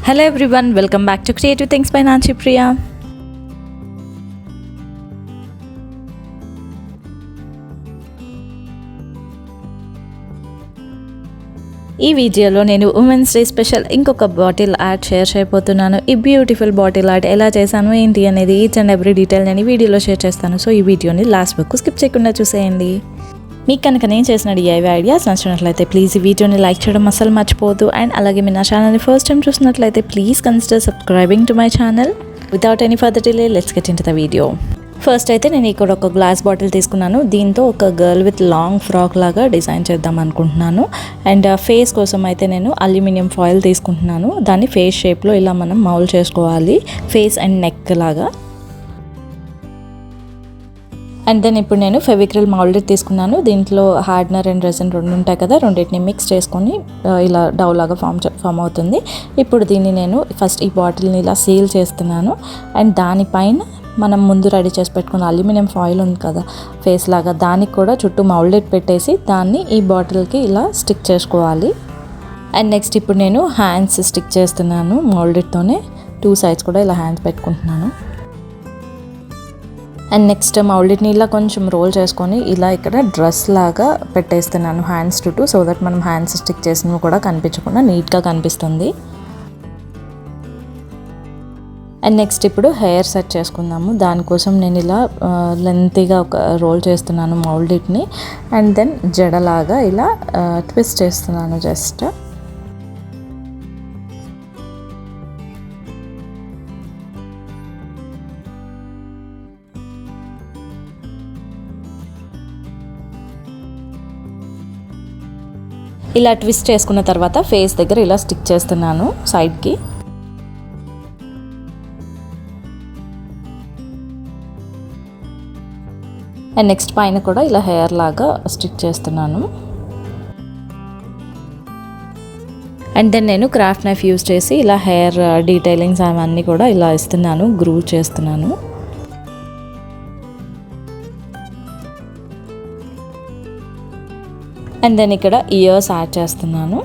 Hello everyone, welcome back to Creative Things by Nanchi Priya. ఈ వీడియోలో నేను women's day special ఇంకొక bottle art share చేయబోతున్నాను. ఈ బ్యూటిఫుల్ బాటిల్ ఆర్ట్ ఎలా చేశాను ఏంటి అనేది ఈచ్ అండ్ ఎవ్రీ డీటెయిల్ నేను ఈ వీడియోలో షేర్ చేస్తాను. సో ఈ వీడియోని లాస్ట్ వరకు స్కిప్ చేయకుండా చూసేయండి. మీకు కనుక నేను చేసిన DIY ఐడియాస్ నచ్చినట్లయితే ప్లీజ్ ఈ వీడియోని లైక్ చేయడం అసలు మర్చిపోవద్దు. అండ్ అలాగే మీరు నా ఛానల్ని ఫస్ట్ టైం చూసినట్లయితే please consider subscribing to my channel. Without any further delay let's get into the video. First అయితే నేను ఇక్కడ ఒక గ్లాస్ బాటిల్ తీసుకున్నాను. దీంతో ఒక గర్ల్ విత్ లాంగ్ ఫ్రాక్ లాగా డిజైన్ చేద్దాం అనుకుంటున్నాను. అండ్ ఫేస్ కోసం అయితే నేను అల్యూమినియం ఫాయిల్ తీసుకుంటున్నాను. దాన్ని ఫేస్ షేప్లో ఇలా మనం మౌల్డ్ చేసుకోవాలి, ఫేస్ అండ్ నెక్ లాగా. అండ్ దెన్ ఇప్పుడు నేను ఫెవిక్రిల్ మౌల్డెడ్ తీసుకున్నాను. దీంట్లో హార్డ్నర్ అండ్ రెసిన్ రెండు ఉంటాయి కదా, రెండింటిని మిక్స్ చేసుకొని ఇలా డౌ లాగా ఫామ్ అవుతుంది. ఇప్పుడు దీన్ని నేను ఫస్ట్ ఈ బాటిల్ని ఇలా సీల్ చేస్తున్నాను. అండ్ దానిపైన మనం ముందు రెడీ చేసి పెట్టుకున్న అల్యూమినియం ఫాయిల్ ఉంది కదా ఫేస్ లాగా, దానికి కూడా చుట్టూ మౌల్డెడ్ పెట్టేసి దాన్ని ఈ బాటిల్కి ఇలా స్టిక్ చేసుకోవాలి. అండ్ నెక్స్ట్ ఇప్పుడు నేను హ్యాండ్స్ స్టిక్ చేస్తున్నాను మౌల్డెడ్తోనే. 2 సైడ్స్ కూడా ఇలా హ్యాండ్స్ పెట్టుకుంటున్నాను. అండ్ నెక్స్ట్ మౌల్డెడ్ని ఇలా కొంచెం రోల్ చేసుకొని ఇలా ఇక్కడ డ్రెస్ లాగా పెట్టేస్తున్నాను హ్యాండ్స్ చుట్టూ, సో దట్ మనం హ్యాండ్స్ స్టిక్ చేసినవి కూడా కనిపించకుండా నీట్గా కనిపిస్తుంది. అండ్ నెక్స్ట్ ఇప్పుడు హెయిర్ సెట్ చేసుకుందాము. దానికోసం నేను ఇలా లెంతీగా ఒక రోల్ చేస్తున్నాను మౌల్డెడ్ని. అండ్ దెన్ జడలాగా ఇలా ట్విస్ట్ చేస్తున్నాను జస్ట్. ఇలా ట్విస్ట్ చేసుకున్న తర్వాత ఫేస్ దగ్గర ఇలా స్టిక్ చేస్తున్నాను సైడ్కి. అండ్ నెక్స్ట్ పైన కూడా ఇలా హెయిర్ లాగా స్టిక్ చేస్తున్నాను. అండ్ దెన్ నేను క్రాఫ్ట్ నైఫ్ యూజ్ చేసి ఇలా హెయిర్ డీటెయిలింగ్స్ అవన్నీ కూడా ఇలా ఇస్తున్నాను, గ్రూ చేస్తున్నాను. అండ్ దెన్ ఇక్కడ ఇయర్స్ యాడ్ చేస్తున్నాను.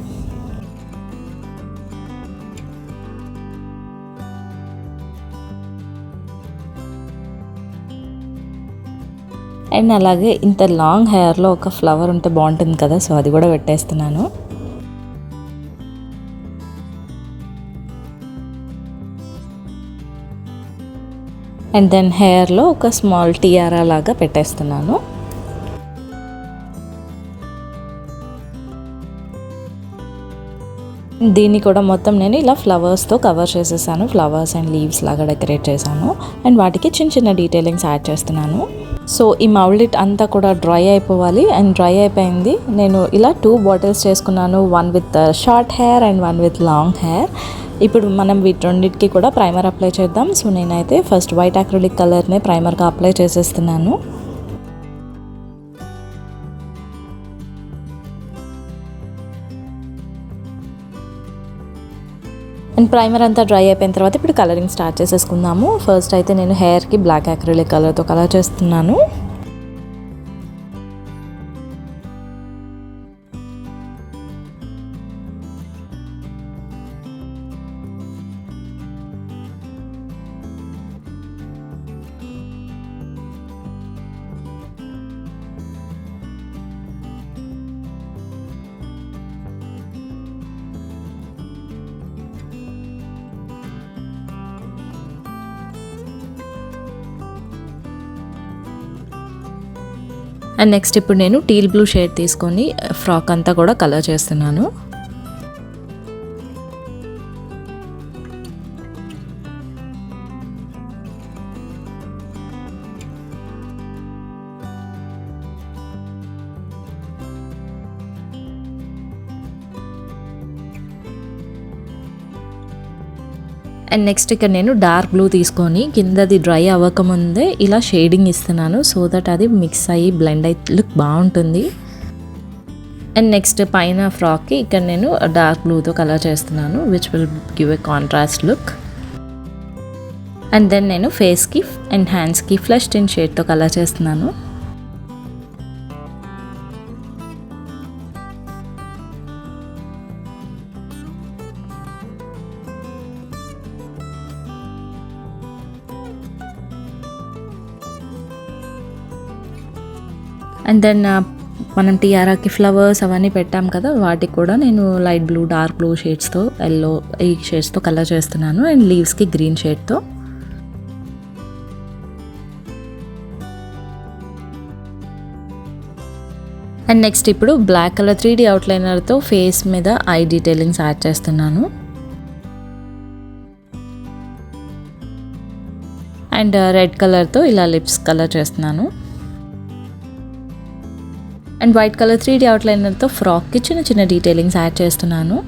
అండ్ అలాగే ఇంత లాంగ్ హెయిర్లో ఒక ఫ్లవర్ ఉంటే బాగుంటుంది కదా, సో అది కూడా పెట్టేస్తున్నాను. అండ్ దెన్ హెయిర్లో ఒక స్మాల్ టియారా లాగా పెట్టేస్తున్నాను. దీన్ని కూడా మొత్తం నేను ఇలా ఫ్లవర్స్తో కవర్ చేసేసాను. ఫ్లవర్స్ అండ్ లీవ్స్ లాగా డెకరేట్ చేశాను. అండ్ వాటికి చిన్న చిన్న డీటెయిలింగ్స్ యాడ్ చేస్తున్నాను. సో ఈ మౌల్డెడ్ అంతా కూడా డ్రై అయిపోవాలి. అండ్ డ్రై అయిపోయింది. నేను ఇలా 2 బాటిల్స్ చేసుకున్నాను, 1 with short hair and 1 with long hair. ఇప్పుడు మనం వీటి రెండింటికి కూడా ప్రైమర్ అప్లై చేద్దాం. సో నేనైతే ఫస్ట్ వైట్ అక్రిలిక్ కలర్నే ప్రైమర్గా అప్లై చేసేస్తున్నాను. అండ్ ప్రైమర్ అంతా డ్రై అయిపోయిన తర్వాత ఇప్పుడు కలరింగ్ స్టార్ట్ చేసేసుకుందాము. ఫస్ట్ అయితే నేను హెయిర్కి బ్లాక్ అక్రిలిక్ కలర్తో కలర్ చేస్తున్నాను. అండ్ నెక్స్ట్ ఇప్పుడు నేను టీల్ బ్లూ షేడ్ తీసుకొని ఫ్రాక్ అంతా కూడా కలర్ చేస్తున్నాను. అండ్ నెక్స్ట్ ఇక్కడ నేను డార్క్ బ్లూ తీసుకొని కిందది డ్రై అవ్వకముందే ఇలా షేడింగ్ ఇస్తున్నాను, సో దట్ అది మిక్స్ అయ్యి బ్లెండ్ అయ్యి లుక్ బాగుంటుంది. అండ్ నెక్స్ట్ పైన ఫ్రాక్కి ఇక్కడ నేను డార్క్ బ్లూతో కలర్ చేస్తున్నాను, which will give a contrast look. And then నేను ఫేస్కి అండ్ హ్యాండ్స్కి ఫ్లష్ టిన్ షేడ్తో కలర్ చేస్తున్నాను. అండ్ దెన్ మనం టియారాకి ఫ్లవర్స్ అవన్నీ పెట్టాం కదా, వాటికి కూడా నేను లైట్ బ్లూ, డార్క్ బ్లూ షేడ్స్తో, ఎల్లో ఈ షేడ్స్తో కలర్ చేస్తున్నాను. అండ్ లీవ్స్కి గ్రీన్ షేడ్తో. అండ్ నెక్స్ట్ ఇప్పుడు బ్లాక్ కలర్ 3D అవుట్లైనర్తో ఫేస్ మీద ఐ డీటెయిలింగ్స్ యాడ్ చేస్తున్నాను. అండ్ రెడ్ కలర్తో ఇలా లిప్స్ కలర్ చేస్తున్నాను. అండ్ వైట్ కలర్ 3D అవుట్లైనర్తో ఫ్రాక్కి చిన్న చిన్న డీటెయిలింగ్స్ యాడ్ చేస్తున్నాను.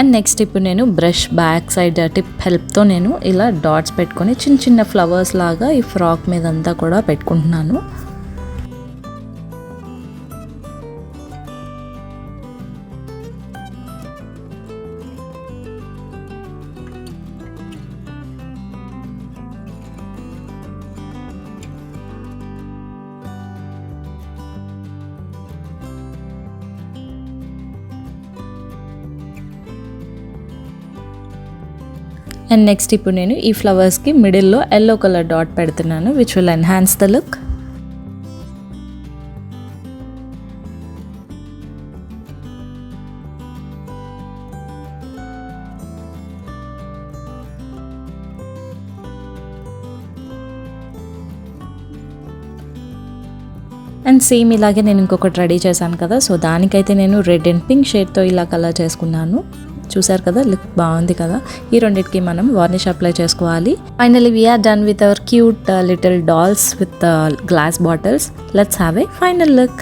అండ్ నెక్స్ట్ ఇప్పుడు నేను బ్రష్ బ్యాక్ సైడ్ టిప్ హెల్ప్తో నేను ఇలా డాట్స్ పెట్టుకొని చిన్న చిన్న ఫ్లవర్స్ లాగా ఈ ఫ్రాక్ మీద అంతా కూడా పెట్టుకుంటున్నాను. అండ్ నెక్స్ట్ ఇప్పుడు నేను ఈ ఫ్లవర్స్కి మిడిల్లో ఎల్లో కలర్ డాట్ పెడుతున్నాను, which will enhance the look. And same ఇలాగే నేను ఇంకొకటి రెడీ చేశాను కదా, సో దానికైతే నేను రెడ్ అండ్ పింక్ షేడ్తో ఇలా కలర్ చేసుకున్నాను. చూసారు కదా, లుక్ బాగుంది కదా. ఈ రెండింటికి మనం వార్నిష్ అప్లై చేసుకోవాలి. Finally we are done with our cute little dolls with glass bottles. Let's have a final look.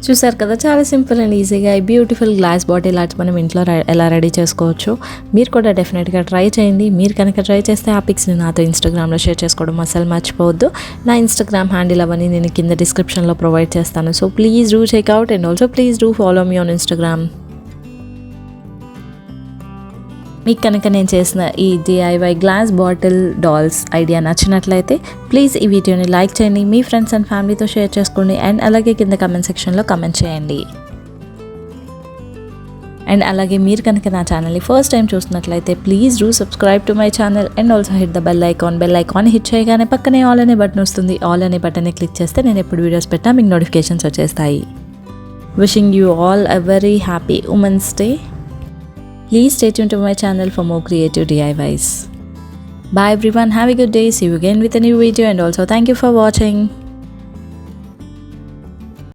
చూసారు కదా, చాలా సింపుల్ అండ్ ఈజీగా ఈ బ్యూటిఫుల్ గ్లాస్ బాటిల్ ఆర్ట్ మనం ఇంట్లో ఎలా రెడీ చేసుకోవచ్చు. మీరు కూడా డెఫినెట్గా ట్రై చేయండి. మీరు కనుక ట్రై చేస్తే ఆ పిక్స్ని నాతో ఇన్స్టాగ్రామ్లో షేర్ చేసుకోవడం అసలు మర్చిపోవద్దు. నా ఇన్స్టాగ్రామ్ హ్యాండిల్ అవన్నీ నేను కింద డిస్క్రిప్షన్లో ప్రొవైడ్ చేస్తాను. So please do checkout and also please do follow me on Instagram. మీకు కనుక నేను చేసిన ఈ DIY glass bottle dolls idea నచ్చినట్లయితే ప్లీజ్ ఈ వీడియోని లైక్ చేయండి, మీ ఫ్రెండ్స్ అండ్ ఫ్యామిలీతో షేర్ చేసుకోండి. అండ్ అలాగే కింద కమెంట్ సెక్షన్లో కమెంట్ చేయండి. అండ్ అలాగే మీరు కనుక నా ఛానల్ని ఫస్ట్ టైం చూసినట్లయితే please do subscribe to my channel and also hit the bell icon hit చేయగానే పక్కనే ఆల్ అనే బటన్ వస్తుంది. ఆల్ అనే బటన్ని క్లిక్ చేస్తే నేను ఎప్పుడు వీడియోస్ పెట్టినా మీకు నోటిఫికేషన్స్ వచ్చేస్తాయి. Wishing you all a very happy Women's Day. Please stay tuned to my channel for more creative DIYs. Bye everyone, have a good day. See you again with a new video and also thank you for watching.